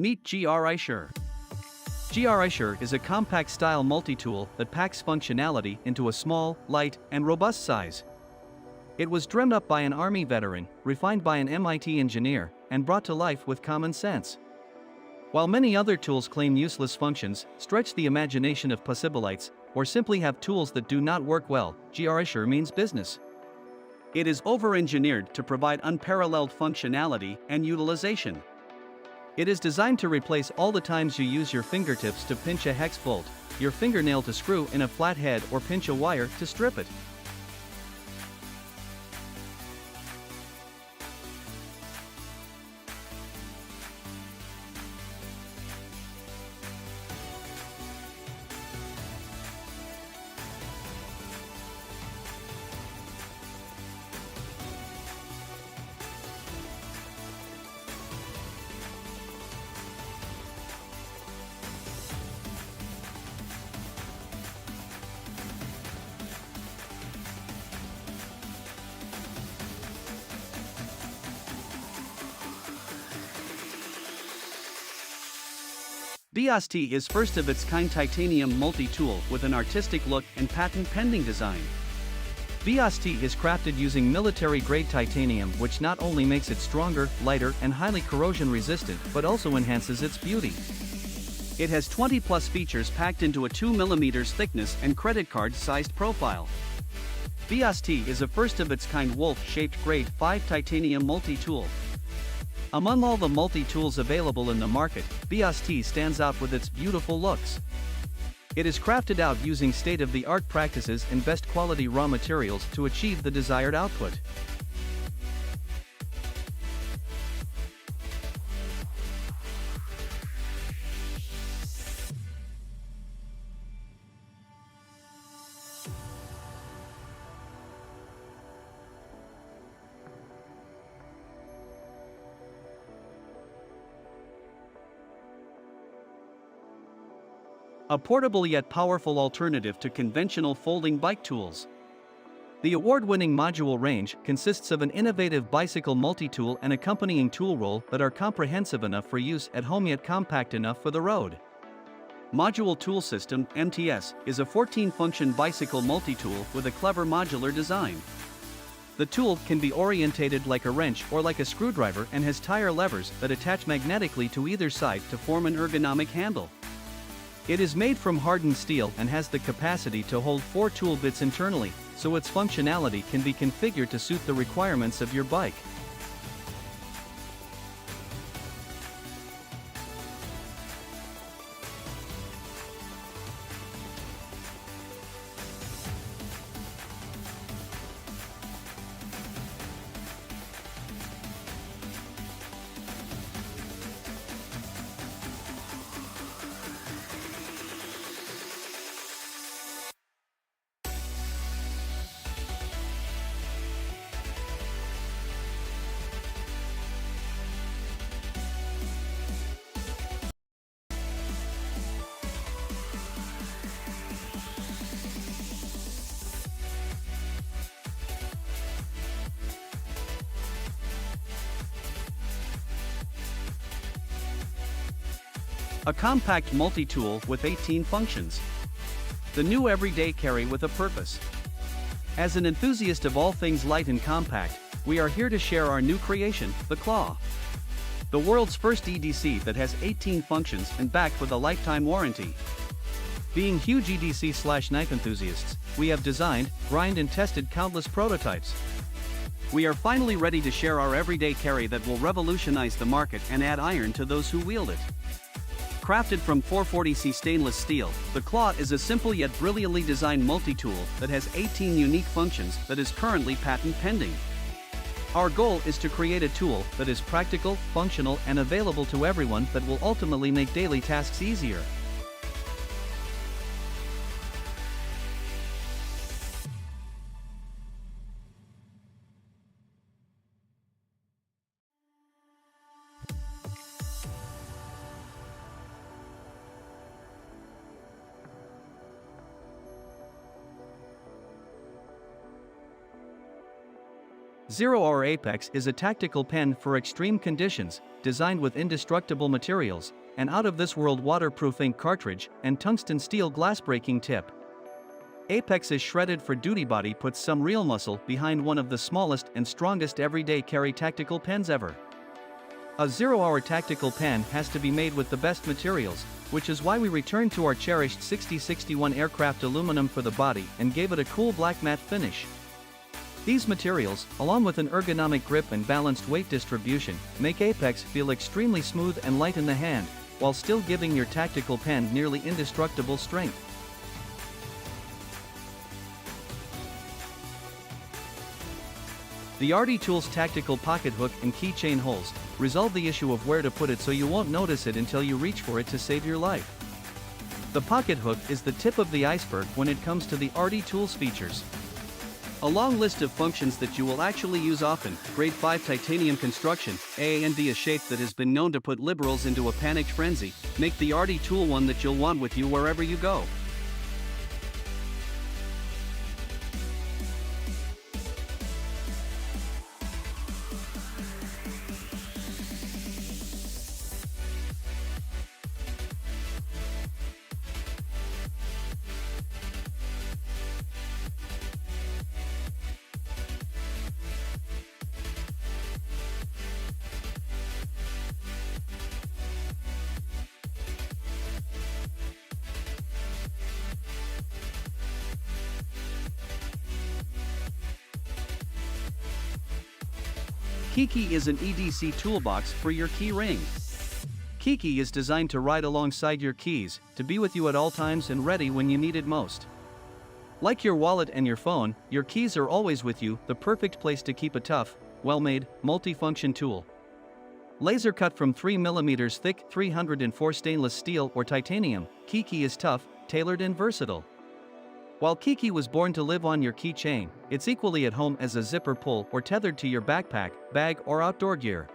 Meet GRI Sure. GRI Sure is a compact-style multi-tool that packs functionality into a small, light, and robust size. It was dreamed up by an Army veteran, refined by an MIT engineer, and brought to life with common sense. While many other tools claim useless functions, stretch the imagination of possibilities, or simply have tools that do not work well, GRI Sure means business. It is over-engineered to provide unparalleled functionality and utilization. It is designed to replace all the times you use your fingertips to pinch a hex bolt, your fingernail to screw in a flat head, or pinch a wire to strip it. EDC is first-of-its-kind titanium multi-tool with an artistic look and patent-pending design. EDC is crafted using military-grade titanium, which not only makes it stronger, lighter, and highly corrosion-resistant, but also enhances its beauty. It has 20-plus features packed into a 2mm thickness and credit card-sized profile. EDC is a first-of-its-kind wolf-shaped grade 5 titanium multi-tool. Among all the multi-tools available in the market, EDC stands out with its beautiful looks. It is crafted out using state-of-the-art practices and best quality raw materials to achieve the desired output. A portable yet powerful alternative to conventional folding bike tools. The award-winning module range consists of an innovative bicycle multi-tool and accompanying tool roll that are comprehensive enough for use at home yet compact enough for the road. Module Tool System (MTS) is a 14-function bicycle multi-tool with a clever modular design. The tool can be orientated like a wrench or like a screwdriver and has tire levers that attach magnetically to either side to form an ergonomic handle. It is made from hardened steel and has the capacity to hold 4 tool bits internally, so its functionality can be configured to suit the requirements of your bike. A compact multi-tool with 18 functions. The new everyday carry with a purpose. As an enthusiast of all things light and compact, we are here to share our new creation, the Claw. The world's first EDC that has 18 functions and backed with a lifetime warranty. Being huge EDC/knife enthusiasts, we have designed, grind and tested countless prototypes. We are finally ready to share our everyday carry that will revolutionize the market and add iron to those who wield it. Crafted from 440C stainless steel, the Claw is a simple yet brilliantly designed multi-tool that has 18 unique functions that is currently patent pending. Our goal is to create a tool that is practical, functional, and available to everyone that will ultimately make daily tasks easier. Zero Hour Apex is a tactical pen for extreme conditions, designed with indestructible materials, an out-of-this-world waterproof ink cartridge, and tungsten steel glass-breaking tip. Apex's shredded for duty body puts some real muscle behind one of the smallest and strongest everyday carry tactical pens ever. A zero-hour tactical pen has to be made with the best materials, which is why we returned to our cherished 6061 aircraft aluminum for the body and gave it a cool black matte finish. These materials, along with an ergonomic grip and balanced weight distribution, make Apex feel extremely smooth and light in the hand, while still giving your tactical pen nearly indestructible strength. The EDC Tools tactical pocket hook and keychain holes resolve the issue of where to put it so you won't notice it until you reach for it to save your life. The pocket hook is the tip of the iceberg when it comes to the EDC Tools features. A long list of functions that you will actually use often: grade 5 titanium construction, and a shape that has been known to put liberals into a panicked frenzy, make the EDC tool one that you'll want with you wherever you go. Kiki is an EDC toolbox for your key ring. Kiki is designed to ride alongside your keys, to be with you at all times and ready when you need it most. Like your wallet and your phone, your keys are always with you, the perfect place to keep a tough, well-made, multi-function tool. Laser cut from 3mm thick 304 stainless steel or titanium, Kiki is tough, tailored and versatile. While Kiki was born to live on your keychain, it's equally at home as a zipper pull or tethered to your backpack, bag or outdoor gear.